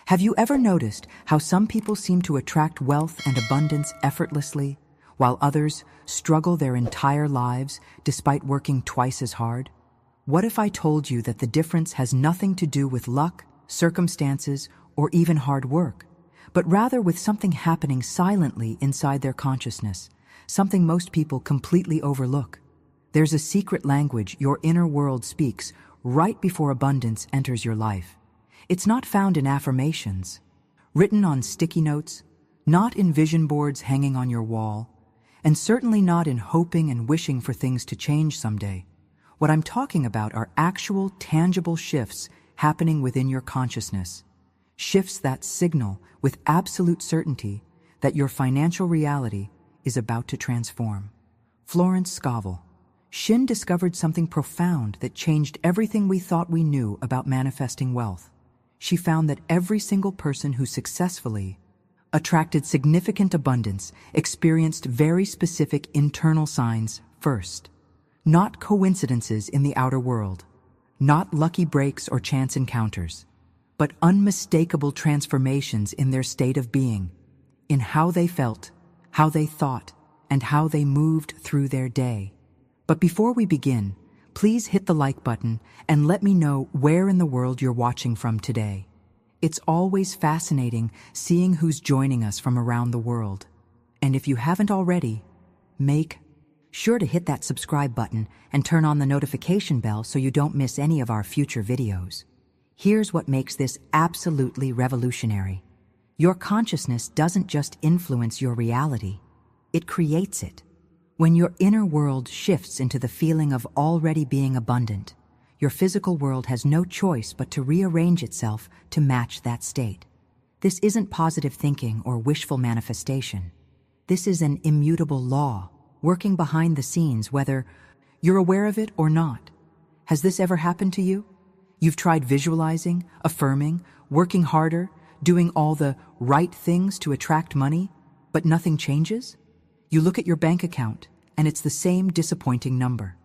Have you ever noticed how some people seem to attract wealth and abundance effortlessly, while others struggle their entire lives despite working twice as hard? What if I told you that the difference has nothing to do with luck, circumstances, or even hard work, but rather with something happening silently inside their consciousness, something most people completely overlook? There's a secret language your inner world speaks right before abundance enters your life. It's not found in affirmations, written on sticky notes, not in vision boards hanging on your wall, and certainly not in hoping and wishing for things to change someday. What I'm talking about are actual, tangible shifts happening within your consciousness. Shifts that signal with absolute certainty that your financial reality is about to transform. Florence Scovel Shinn discovered something profound that changed everything we thought we knew about manifesting wealth. She found that every single person who successfully attracted significant abundance experienced very specific internal signs first. Not coincidences in the outer world, not lucky breaks or chance encounters, but unmistakable transformations in their state of being, in how they felt, how they thought, and how they moved through their day. But before we begin, please hit the like button and let me know where in the world you're watching from today. It's always fascinating seeing who's joining us from around the world. And if you haven't already, make sure to hit that subscribe button and turn on the notification bell so you don't miss any of our future videos. Here's what makes this absolutely revolutionary. Your consciousness doesn't just influence your reality, it creates it. When your inner world shifts into the feeling of already being abundant, your physical world has no choice but to rearrange itself to match that state. This isn't positive thinking or wishful manifestation. This is an immutable law, working behind the scenes whether you're aware of it or not. Has this ever happened to you? You've tried visualizing, affirming, working harder, doing all the right things to attract money, but nothing changes? You look at your bank account, and it's the same disappointing number.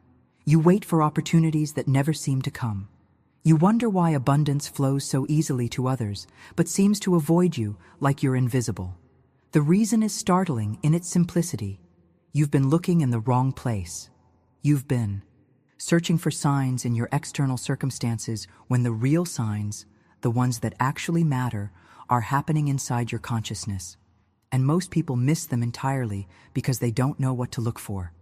You wait for opportunities that never seem to come. You wonder why abundance flows so easily to others, but seems to avoid you like you're invisible. The reason is startling in its simplicity. You've been looking in the wrong place. You've been searching for signs in your external circumstances when the real signs, the ones that actually matter, are happening inside your consciousness. And most people miss them entirely because they don't know what to look for.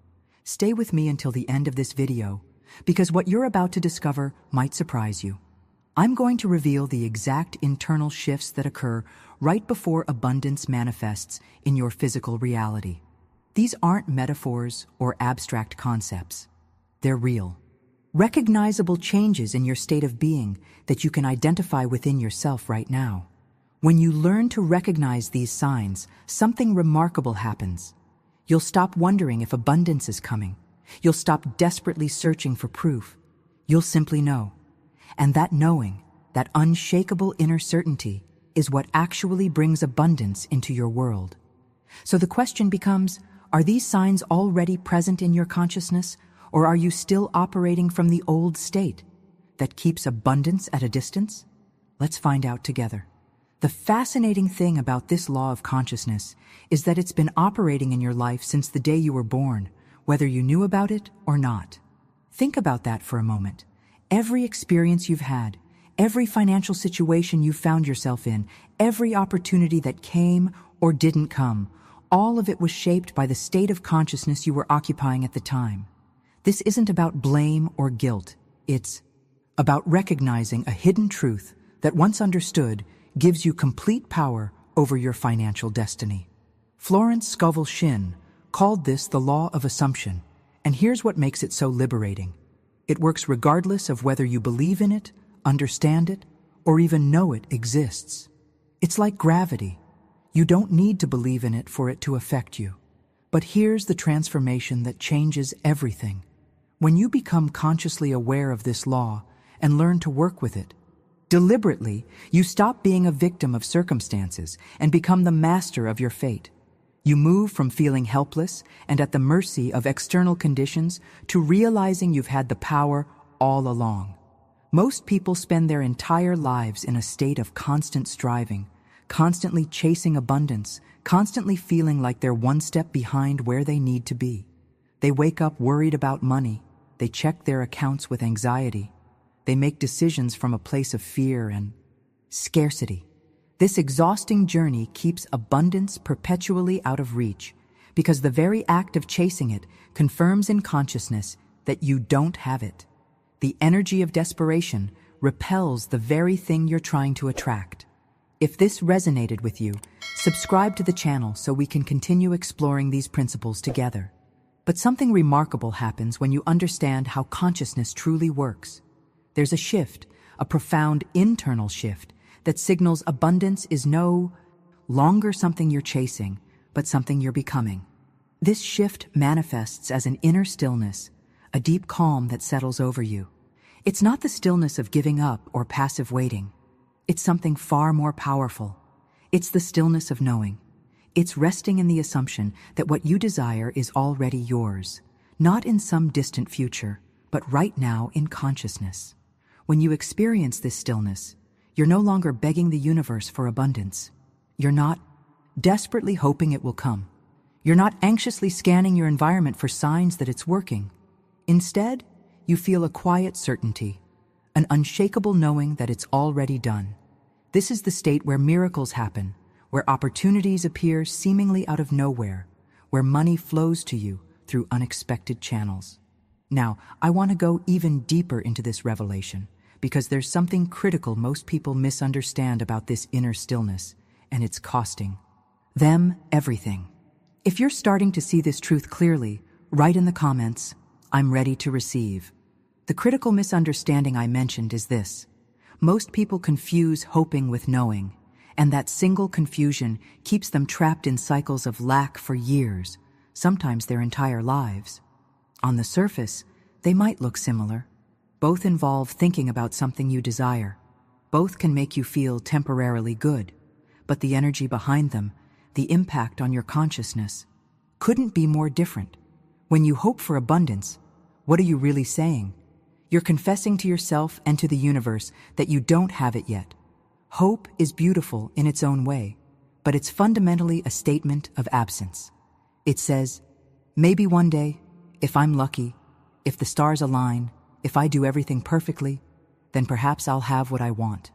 Stay with me until the end of this video, because what you're about to discover might surprise you. I'm going to reveal the exact internal shifts that occur right before abundance manifests in your physical reality. These aren't metaphors or abstract concepts. They're real, recognizable changes in your state of being that you can identify within yourself right now. When you learn to recognize these signs, something remarkable happens. You'll stop wondering if abundance is coming. You'll stop desperately searching for proof. You'll simply know. And that knowing, that unshakable inner certainty, is what actually brings abundance into your world. So the question becomes, are these signs already present in your consciousness, or are you still operating from the old state that keeps abundance at a distance? Let's find out together. The fascinating thing about this law of consciousness is that it's been operating in your life since the day you were born, whether you knew about it or not. Think about that for a moment. Every experience you've had, every financial situation you found yourself in, every opportunity that came or didn't come, all of it was shaped by the state of consciousness you were occupying at the time. This isn't about blame or guilt. It's about recognizing a hidden truth that, once understood, gives you complete power over your financial destiny. Florence Scovel Shinn called this the law of assumption, and here's what makes it so liberating. It works regardless of whether you believe in it, understand it, or even know it exists. It's like gravity. You don't need to believe in it for it to affect you. But here's the transformation that changes everything. When you become consciously aware of this law and learn to work with it, deliberately, you stop being a victim of circumstances and become the master of your fate. You move from feeling helpless and at the mercy of external conditions to realizing you've had the power all along. Most people spend their entire lives in a state of constant striving, constantly chasing abundance, constantly feeling like they're one step behind where they need to be. They wake up worried about money. They check their accounts with anxiety. They make decisions from a place of fear and scarcity. This exhausting journey keeps abundance perpetually out of reach because the very act of chasing it confirms in consciousness that you don't have it. The energy of desperation repels the very thing you're trying to attract. If this resonated with you, subscribe to the channel so we can continue exploring these principles together. But something remarkable happens when you understand how consciousness truly works. There's a shift, a profound internal shift, that signals abundance is no longer something you're chasing, but something you're becoming. This shift manifests as an inner stillness, a deep calm that settles over you. It's not the stillness of giving up or passive waiting. It's something far more powerful. It's the stillness of knowing. It's resting in the assumption that what you desire is already yours, not in some distant future, but right now in consciousness. When you experience this stillness, you're no longer begging the universe for abundance. You're not desperately hoping it will come. You're not anxiously scanning your environment for signs that it's working. Instead, you feel a quiet certainty, an unshakable knowing that it's already done. This is the state where miracles happen, where opportunities appear seemingly out of nowhere, where money flows to you through unexpected channels. Now, I want to go even deeper into this revelation, because there's something critical most people misunderstand about this inner stillness, and it's costing them everything. If you're starting to see this truth clearly, write in the comments, "I'm ready to receive." The critical misunderstanding I mentioned is this. Most people confuse hoping with knowing, and that single confusion keeps them trapped in cycles of lack for years, sometimes their entire lives. On the surface, they might look similar. Both involve thinking about something you desire. Both can make you feel temporarily good, but the energy behind them, the impact on your consciousness, couldn't be more different. When you hope for abundance, what are you really saying? You're confessing to yourself and to the universe that you don't have it yet. Hope is beautiful in its own way, but it's fundamentally a statement of absence. It says, maybe one day, if I'm lucky, if the stars align, if I do everything perfectly, then perhaps I'll have what I want.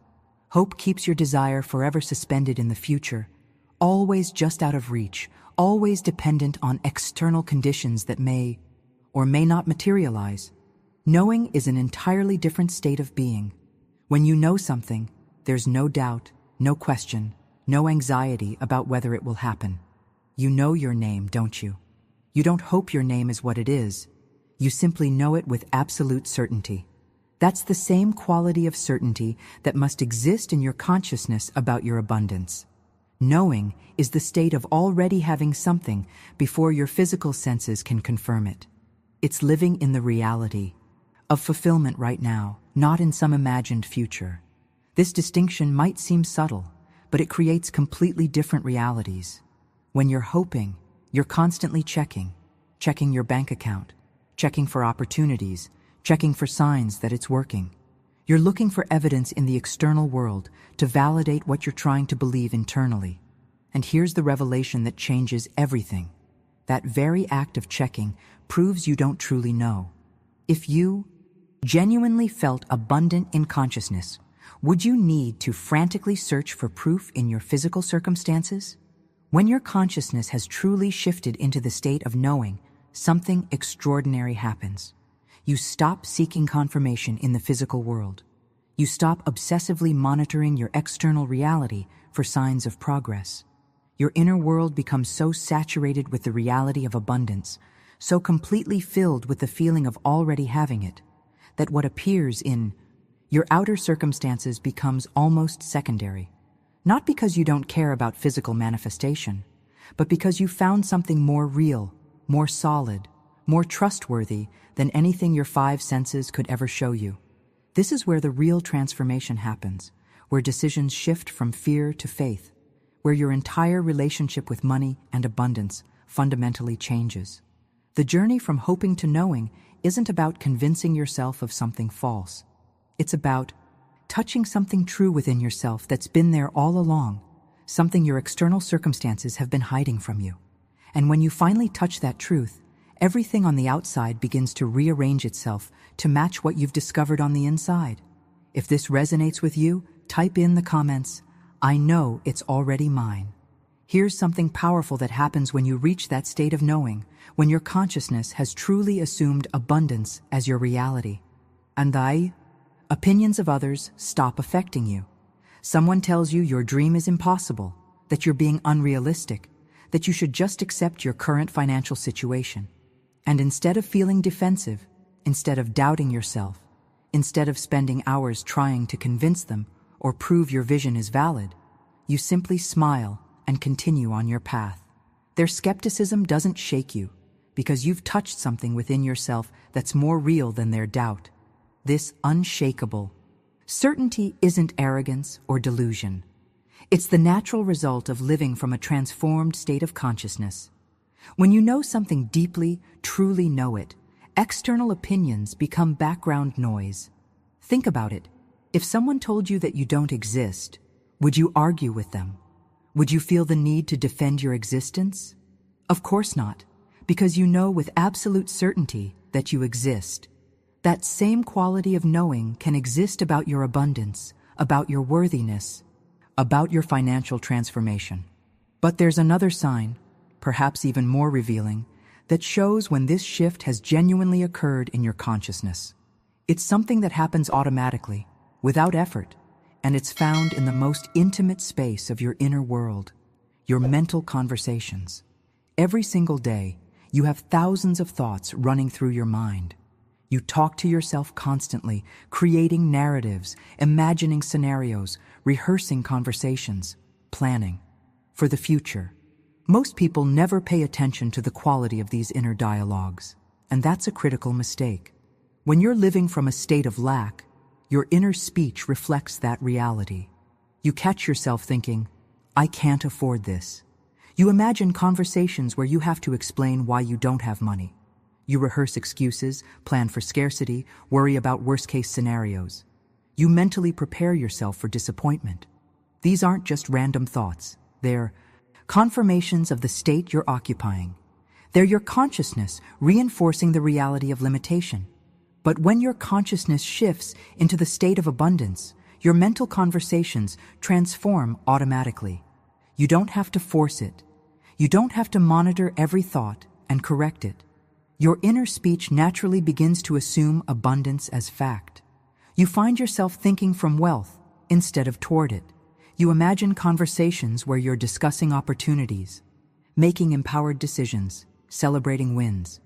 Hope keeps your desire forever suspended in the future, always just out of reach, always dependent on external conditions that may or may not materialize. Knowing is an entirely different state of being. When you know something, there's no doubt, no question, no anxiety about whether it will happen. You know your name, don't you? You don't hope your name is what it is. You simply know it with absolute certainty. That's the same quality of certainty that must exist in your consciousness about your abundance. Knowing is the state of already having something before your physical senses can confirm it. It's living in the reality of fulfillment right now, not in some imagined future. This distinction might seem subtle, but it creates completely different realities. When you're hoping, you're constantly checking your bank account, checking for opportunities, checking for signs that it's working. You're looking for evidence in the external world to validate what you're trying to believe internally. And here's the revelation that changes everything. That very act of checking proves you don't truly know. If you genuinely felt abundant in consciousness, would you need to frantically search for proof in your physical circumstances? When your consciousness has truly shifted into the state of knowing, something extraordinary happens. You stop seeking confirmation in the physical world. You stop obsessively monitoring your external reality for signs of progress. Your inner world becomes so saturated with the reality of abundance, so completely filled with the feeling of already having it, that what appears in your outer circumstances becomes almost secondary. Not because you don't care about physical manifestation, but because you found something more real, more solid, more trustworthy than anything your five senses could ever show you. This is where the real transformation happens, where decisions shift from fear to faith, where your entire relationship with money and abundance fundamentally changes. The journey from hoping to knowing isn't about convincing yourself of something false. It's about touching something true within yourself that's been there all along, something your external circumstances have been hiding from you. And when you finally touch that truth, everything on the outside begins to rearrange itself to match what you've discovered on the inside. If this resonates with you, type in the comments, "I know it's already mine." Here's something powerful that happens when you reach that state of knowing, when your consciousness has truly assumed abundance as your reality. And opinions of others stop affecting you. Someone tells you your dream is impossible, that you're being unrealistic, that you should just accept your current financial situation. And instead of feeling defensive, instead of doubting yourself, instead of spending hours trying to convince them or prove your vision is valid, you simply smile and continue on your path. Their skepticism doesn't shake you because you've touched something within yourself that's more real than their doubt. This unshakable certainty isn't arrogance or delusion. It's the natural result of living from a transformed state of consciousness. When you know something deeply, truly know it, external opinions become background noise. Think about it. If someone told you that you don't exist, would you argue with them? Would you feel the need to defend your existence? Of course not, because you know with absolute certainty that you exist. That same quality of knowing can exist about your abundance, about your worthiness, about your financial transformation. But there's another sign, perhaps even more revealing, that shows when this shift has genuinely occurred in your consciousness. It's something that happens automatically, without effort, and it's found in the most intimate space of your inner world, your mental conversations. Every single day, you have thousands of thoughts running through your mind. You talk to yourself constantly, creating narratives, imagining scenarios, rehearsing conversations, planning for the future. Most people never pay attention to the quality of these inner dialogues, and that's a critical mistake. When you're living from a state of lack, your inner speech reflects that reality. You catch yourself thinking, "I can't afford this." You imagine conversations where you have to explain why you don't have money. You rehearse excuses, plan for scarcity, worry about worst-case scenarios. You mentally prepare yourself for disappointment. These aren't just random thoughts. They're confirmations of the state you're occupying. They're your consciousness reinforcing the reality of limitation. But when your consciousness shifts into the state of abundance, your mental conversations transform automatically. You don't have to force it. You don't have to monitor every thought and correct it. Your inner speech naturally begins to assume abundance as fact. You find yourself thinking from wealth instead of toward it. You imagine conversations where you're discussing opportunities, making empowered decisions, celebrating wins.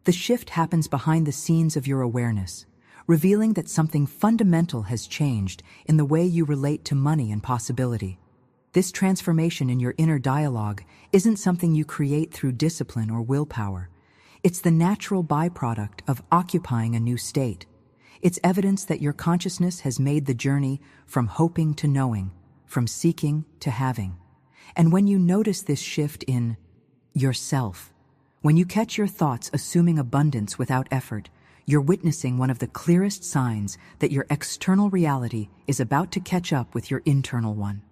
The shift happens behind the scenes of your awareness, revealing that something fundamental has changed in the way you relate to money and possibility. This transformation in your inner dialogue isn't something you create through discipline or willpower. It's the natural byproduct of occupying a new state. It's evidence that your consciousness has made the journey from hoping to knowing, from seeking to having. And when you notice this shift in yourself, when you catch your thoughts assuming abundance without effort, you're witnessing one of the clearest signs that your external reality is about to catch up with your internal one.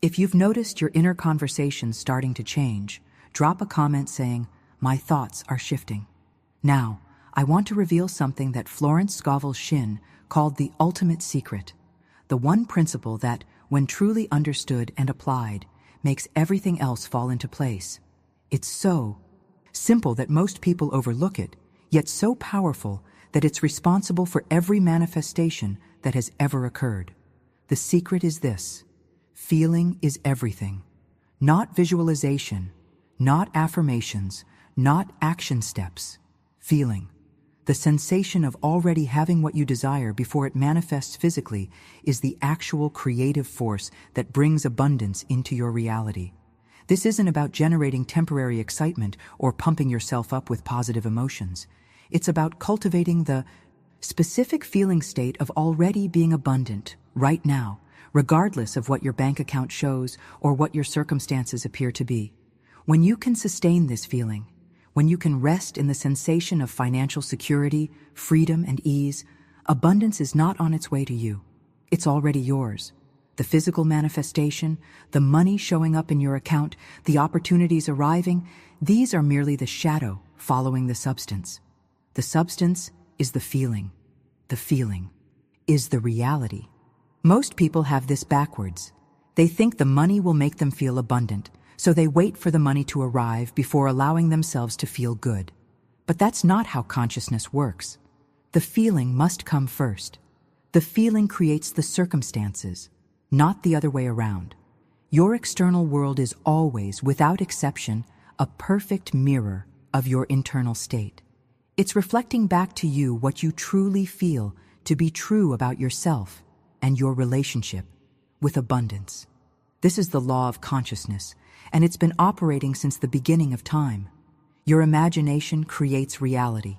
If you've noticed your inner conversations starting to change, drop a comment saying, "My thoughts are shifting." Now, I want to reveal something that Florence Scovel Shinn called the ultimate secret, the one principle that, when truly understood and applied, makes everything else fall into place. It's so simple that most people overlook it, yet so powerful that it's responsible for every manifestation that has ever occurred. The secret is this: feeling is everything. Not visualization, not affirmations, not action steps. Feeling. The sensation of already having what you desire before it manifests physically is the actual creative force that brings abundance into your reality. This isn't about generating temporary excitement or pumping yourself up with positive emotions. It's about cultivating the specific feeling state of already being abundant right now, regardless of what your bank account shows or what your circumstances appear to be. When you can sustain this feeling, when you can rest in the sensation of financial security, freedom, and ease, Abundance is not on its way to you. It's already yours. The physical manifestation, the money showing up in your account, the opportunities arriving, these are merely the shadow following the substance. The substance is the feeling. The feeling is the reality. Most people have this backwards. They think the money will make them feel abundant, so they wait for the money to arrive before allowing themselves to feel good. But that's not how consciousness works. The feeling must come first. The feeling creates the circumstances, not the other way around. Your external world is always, without exception, a perfect mirror of your internal state. It's reflecting back to you what you truly feel to be true about yourself and your relationship with abundance. This is the law of consciousness, and it's been operating since the beginning of time. Your imagination creates reality.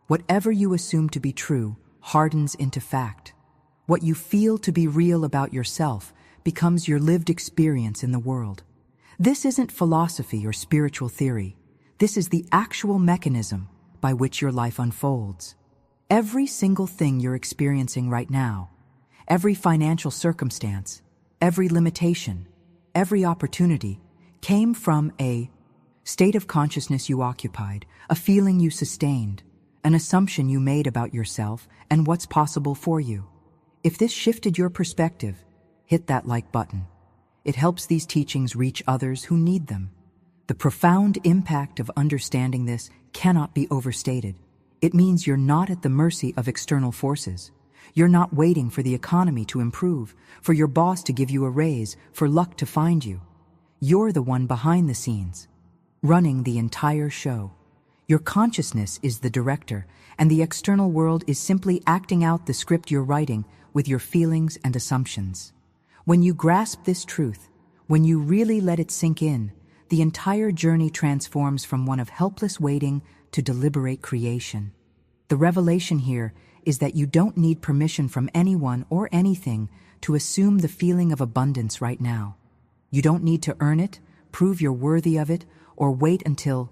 Whatever you assume to be true hardens into fact. What you feel to be real about yourself becomes your lived experience in the world. This isn't philosophy or spiritual theory. This is the actual mechanism by which your life unfolds. Every single thing you're experiencing right now, every financial circumstance, every limitation, every opportunity came from a state of consciousness you occupied, a feeling you sustained, an assumption you made about yourself and what's possible for you. If this shifted your perspective, hit that like button. It helps these teachings reach others who need them. The profound impact of understanding this cannot be overstated. It means you're not at the mercy of external forces. You're not waiting for the economy to improve, for your boss to give you a raise, for luck to find you. You're the one behind the scenes, running the entire show. Your consciousness is the director, and the external world is simply acting out the script you're writing with your feelings and assumptions. When you grasp this truth, when you really let it sink in, the entire journey transforms from one of helpless waiting to deliberate creation. The revelation here is that you don't need permission from anyone or anything to assume the feeling of abundance right now. You don't need to earn it, prove you're worthy of it, or wait until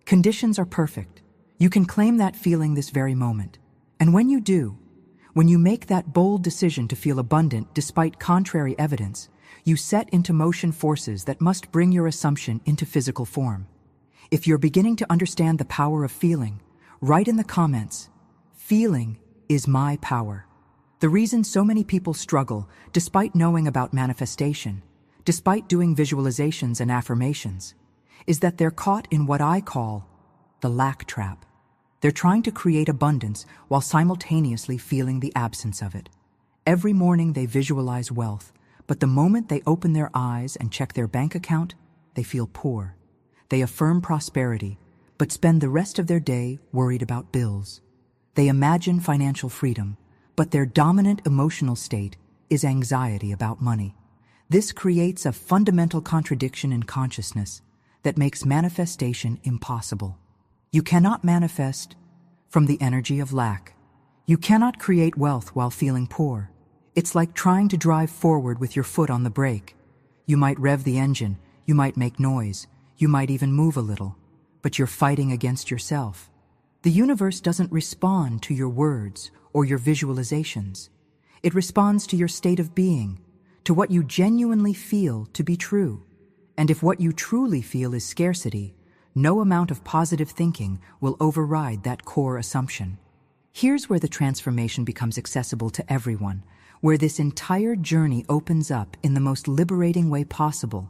conditions are perfect. You can claim that feeling this very moment. And when you do, when you make that bold decision to feel abundant despite contrary evidence, you set into motion forces that must bring your assumption into physical form. If you're beginning to understand the power of feeling, write in the comments, "Feeling is my power." The reason so many people struggle, despite knowing about manifestation, despite doing visualizations and affirmations, is that they're caught in what I call the lack trap. They're trying to create abundance while simultaneously feeling the absence of it. Every morning they visualize wealth, but the moment they open their eyes and check their bank account, they feel poor. They affirm prosperity, but spend the rest of their day worried about bills. They imagine financial freedom, but their dominant emotional state is anxiety about money. This creates a fundamental contradiction in consciousness that makes manifestation impossible. You cannot manifest from the energy of lack. You cannot create wealth while feeling poor. It's like trying to drive forward with your foot on the brake. You might rev the engine, you might make noise, you might even move a little, but you're fighting against yourself. The universe doesn't respond to your words or your visualizations. It responds to your state of being, to what you genuinely feel to be true. And if what you truly feel is scarcity, no amount of positive thinking will override that core assumption. Here's where the transformation becomes accessible to everyone, where this entire journey opens up in the most liberating way possible.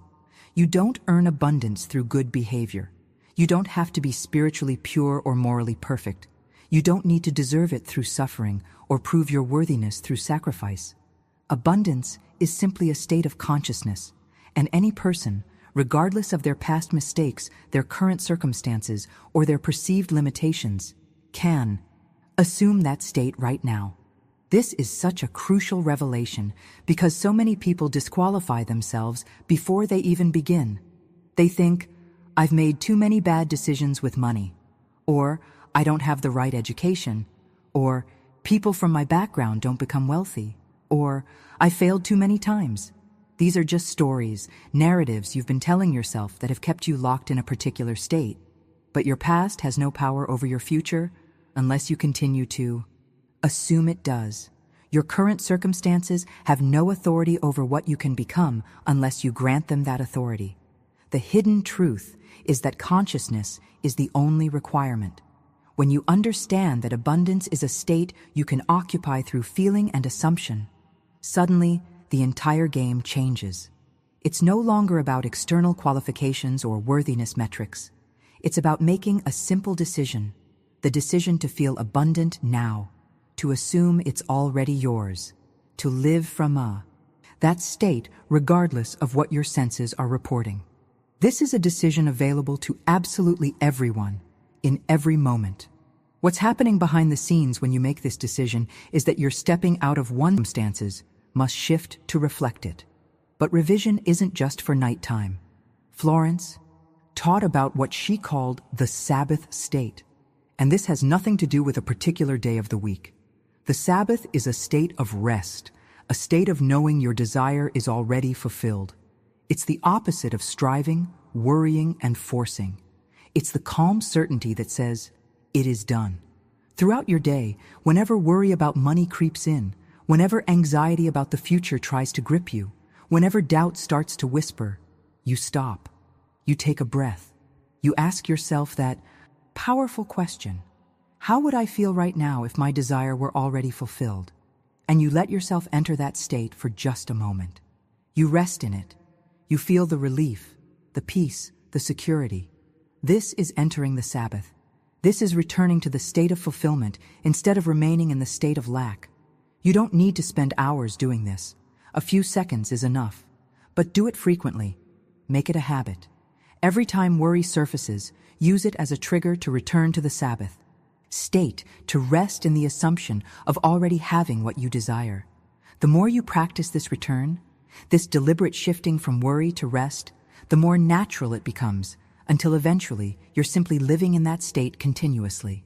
You don't earn abundance through good behavior. You don't have to be spiritually pure or morally perfect. You don't need to deserve it through suffering or prove your worthiness through sacrifice. Abundance is simply a state of consciousness, and any person, regardless of their past mistakes, their current circumstances, or their perceived limitations, can assume that state right now. This is such a crucial revelation because so many people disqualify themselves before they even begin. They think, "I've made too many bad decisions with money," or "I don't have the right education," or "People from my background don't become wealthy," or "I failed too many times." These are just stories, narratives you've been telling yourself that have kept you locked in a particular state. But your past has no power over your future unless you continue to Assume it does. Your current circumstances have no authority over what you can become unless you grant them that authority. The hidden truth is that consciousness is the only requirement. When you understand that abundance is a state you can occupy through feeling and assumption, suddenly the entire game changes. It's no longer about external qualifications or worthiness metrics. It's about making a simple decision, the decision to feel abundant now, to assume it's already yours, to live from that state regardless of what your senses are reporting. This is a decision available to absolutely everyone, in every moment. What's happening behind the scenes when you make this decision is that you're stepping out of one's circumstances, must shift to reflect it. But revision isn't just for nighttime. Florence taught about what she called the Sabbath state, and this has nothing to do with a particular day of the week. The Sabbath is a state of rest, a state of knowing your desire is already fulfilled. It's the opposite of striving, worrying, and forcing. It's the calm certainty that says, it is done. Throughout your day, whenever worry about money creeps in, whenever anxiety about the future tries to grip you, whenever doubt starts to whisper, you stop. You take a breath. You ask yourself that powerful question, how would I feel right now if my desire were already fulfilled? And you let yourself enter that state for just a moment. You rest in it. You feel the relief, the peace, the security. This is entering the Sabbath. This is returning to the state of fulfillment instead of remaining in the state of lack. You don't need to spend hours doing this. A few seconds is enough. But do it frequently. Make it a habit. Every time worry surfaces, use it as a trigger to return to the Sabbath state, to rest in the assumption of already having what you desire. The more you practice this return, this deliberate shifting from worry to rest, the more natural it becomes, until eventually you're simply living in that state continuously.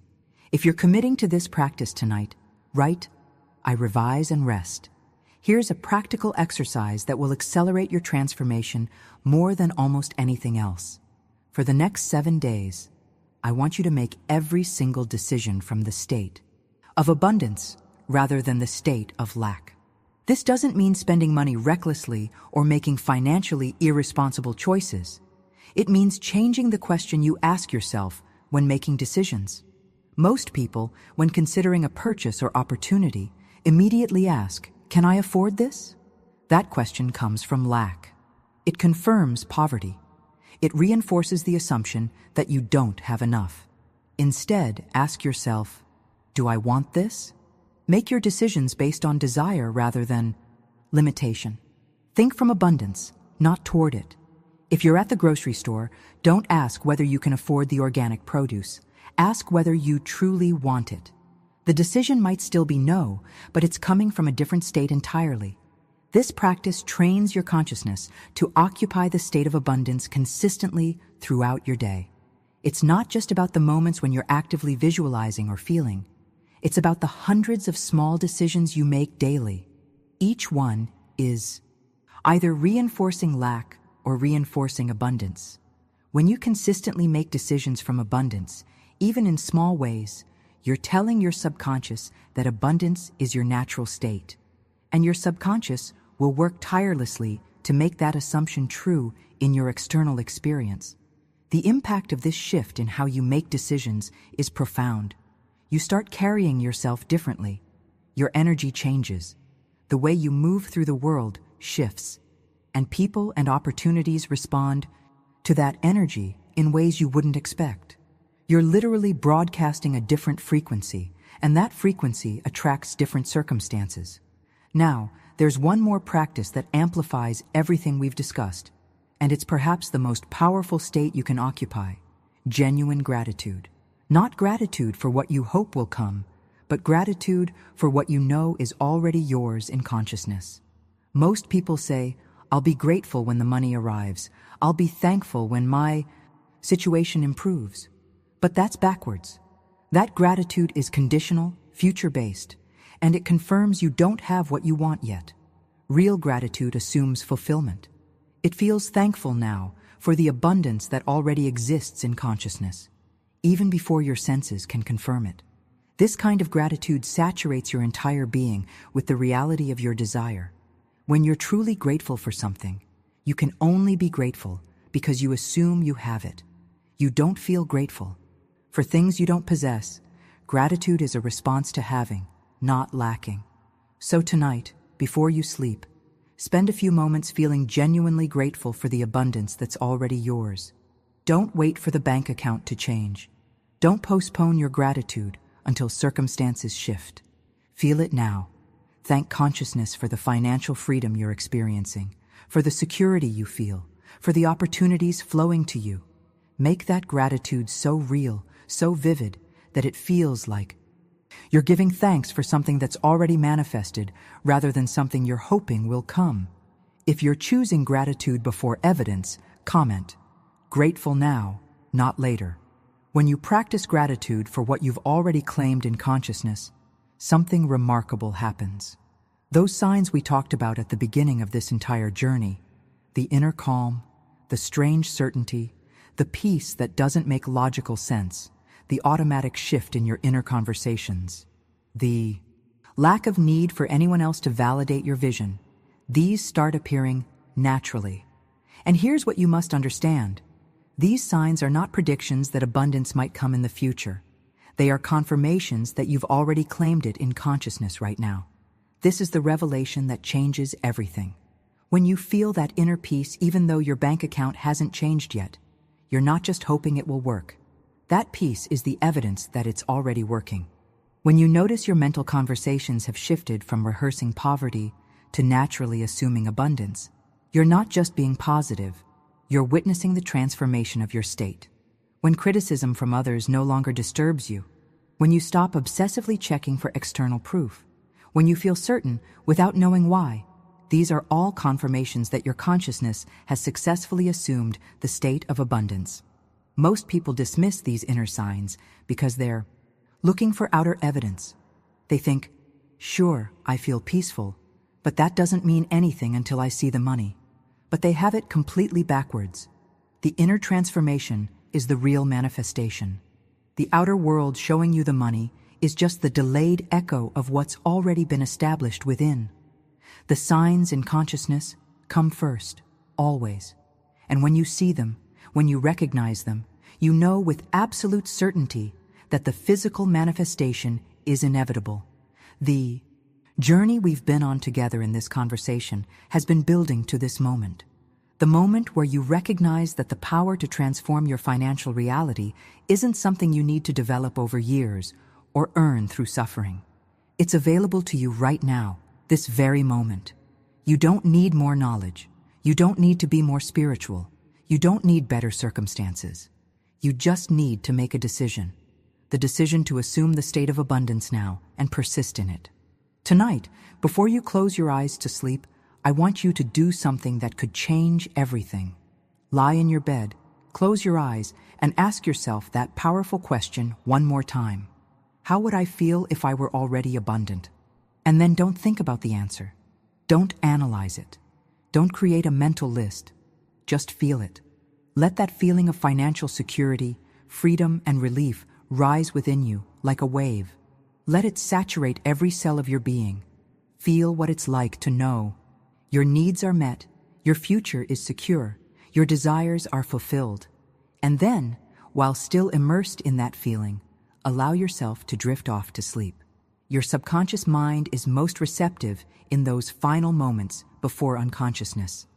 If you're committing to this practice tonight, write, I revise and rest. Here's a practical exercise that will accelerate your transformation more than almost anything else. For the next 7 days, I want you to make every single decision from the state of abundance rather than the state of lack. This doesn't mean spending money recklessly or making financially irresponsible choices. It means changing the question you ask yourself when making decisions. Most people, when considering a purchase or opportunity, immediately ask, can I afford this? That question comes from lack. It confirms poverty. It reinforces the assumption that you don't have enough. Instead, ask yourself, do I want this? Make your decisions based on desire rather than limitation. Think from abundance, not toward it. If you're at the grocery store, don't ask whether you can afford the organic produce. Ask whether you truly want it. The decision might still be no, but it's coming from a different state entirely. This practice trains your consciousness to occupy the state of abundance consistently throughout your day. It's not just about the moments when you're actively visualizing or feeling. It's about the hundreds of small decisions you make daily. Each one is either reinforcing lack or reinforcing abundance. When you consistently make decisions from abundance, even in small ways, you're telling your subconscious that abundance is your natural state. And your subconscious will work tirelessly to make that assumption true in your external experience. The impact of this shift in how you make decisions is profound. You start carrying yourself differently. Your energy changes. The way you move through the world shifts. And people and opportunities respond to that energy in ways you wouldn't expect. You're literally broadcasting a different frequency, and that frequency attracts different circumstances. Now, there's one more practice that amplifies everything we've discussed, and it's perhaps the most powerful state you can occupy: genuine gratitude. Not gratitude for what you hope will come, but gratitude for what you know is already yours in consciousness. Most people say, I'll be grateful when the money arrives. I'll be thankful when my situation improves. But that's backwards. That gratitude is conditional, future-based, and it confirms you don't have what you want yet. Real gratitude assumes fulfillment. It feels thankful now for the abundance that already exists in consciousness, even before your senses can confirm it. This kind of gratitude saturates your entire being with the reality of your desire. When you're truly grateful for something, you can only be grateful because you assume you have it. You don't feel grateful. For things you don't possess, gratitude is a response to having, not lacking. So tonight, before you sleep, spend a few moments feeling genuinely grateful for the abundance that's already yours. Don't wait for the bank account to change. Don't postpone your gratitude until circumstances shift. Feel it now. Thank consciousness for the financial freedom you're experiencing, for the security you feel, for the opportunities flowing to you. Make that gratitude so real, so vivid, that it feels like you're giving thanks for something that's already manifested rather than something you're hoping will come. If you're choosing gratitude before evidence, comment, "Grateful now, not later." When you practice gratitude for what you've already claimed in consciousness, something remarkable happens. Those signs we talked about at the beginning of this entire journey, the inner calm, the strange certainty, the peace that doesn't make logical sense, the automatic shift in your inner conversations, the lack of need for anyone else to validate your vision, these start appearing naturally. And here's what you must understand. These signs are not predictions that abundance might come in the future. They are confirmations that you've already claimed it in consciousness right now. This is the revelation that changes everything. When you feel that inner peace, even though your bank account hasn't changed yet, you're not just hoping it will work. That peace is the evidence that it's already working. When you notice your mental conversations have shifted from rehearsing poverty to naturally assuming abundance, you're not just being positive, you're witnessing the transformation of your state. When criticism from others no longer disturbs you, when you stop obsessively checking for external proof, when you feel certain without knowing why, these are all confirmations that your consciousness has successfully assumed the state of abundance. Most people dismiss these inner signs because they're looking for outer evidence. They think, "Sure, I feel peaceful, but that doesn't mean anything until I see the money." But they have it completely backwards. The inner transformation is the real manifestation. The outer world showing you the money is just the delayed echo of what's already been established within. The signs in consciousness come first, always. And when you see them, when you recognize them, you know with absolute certainty that the physical manifestation is inevitable. The journey we've been on together in this conversation has been building to this moment. The moment where you recognize that the power to transform your financial reality isn't something you need to develop over years or earn through suffering. It's available to you right now, this very moment. You don't need more knowledge. You don't need to be more spiritual. You don't need better circumstances. You just need to make a decision. The decision to assume the state of abundance now and persist in it. Tonight, before you close your eyes to sleep, I want you to do something that could change everything. Lie in your bed, close your eyes, and ask yourself that powerful question one more time. How would I feel if I were already abundant? And then don't think about the answer. Don't analyze it. Don't create a mental list. Just feel it. Let that feeling of financial security, freedom, and relief rise within you like a wave. Let it saturate every cell of your being. Feel what it's like to know your needs are met, your future is secure, your desires are fulfilled. And then, while still immersed in that feeling, allow yourself to drift off to sleep. Your subconscious mind is most receptive in those final moments before unconsciousness.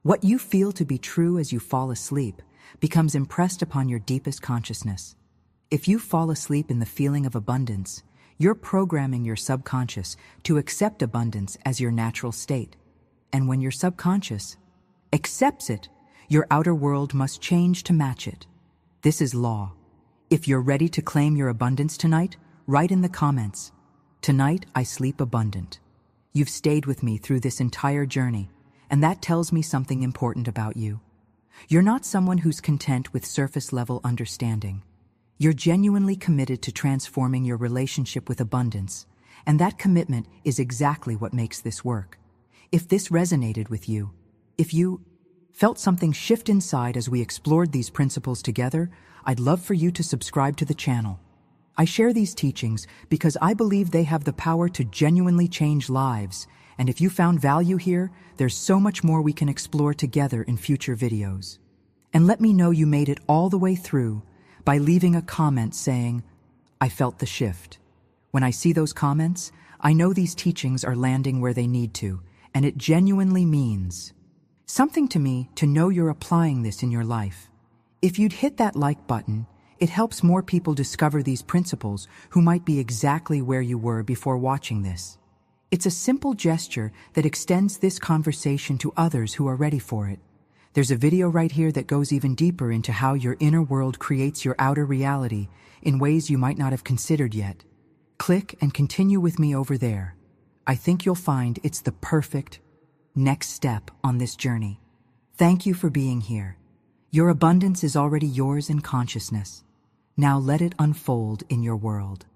What you feel to be true as you fall asleep becomes impressed upon your deepest consciousness. If you fall asleep in the feeling of abundance, you're programming your subconscious to accept abundance as your natural state. And when your subconscious accepts it, your outer world must change to match it. This is law. If you're ready to claim your abundance tonight, write in the comments, "Tonight I sleep abundant." You've stayed with me through this entire journey, and that tells me something important about you. You're not someone who's content with surface-level understanding. You're genuinely committed to transforming your relationship with abundance, and that commitment is exactly what makes this work. If this resonated with you, if you felt something shift inside as we explored these principles together, I'd love for you to subscribe to the channel. I share these teachings because I believe they have the power to genuinely change lives, and if you found value here, there's so much more we can explore together in future videos. And let me know you made it all the way through by leaving a comment saying, "I felt the shift." When I see those comments, I know these teachings are landing where they need to, and it genuinely means something to me to know you're applying this in your life. If you'd hit that like button, it helps more people discover these principles who might be exactly where you were before watching this. It's a simple gesture that extends this conversation to others who are ready for it. There's a video right here that goes even deeper into how your inner world creates your outer reality in ways you might not have considered yet. Click and continue with me over there. I think you'll find it's the perfect next step on this journey. Thank you for being here. Your abundance is already yours in consciousness. Now let it unfold in your world.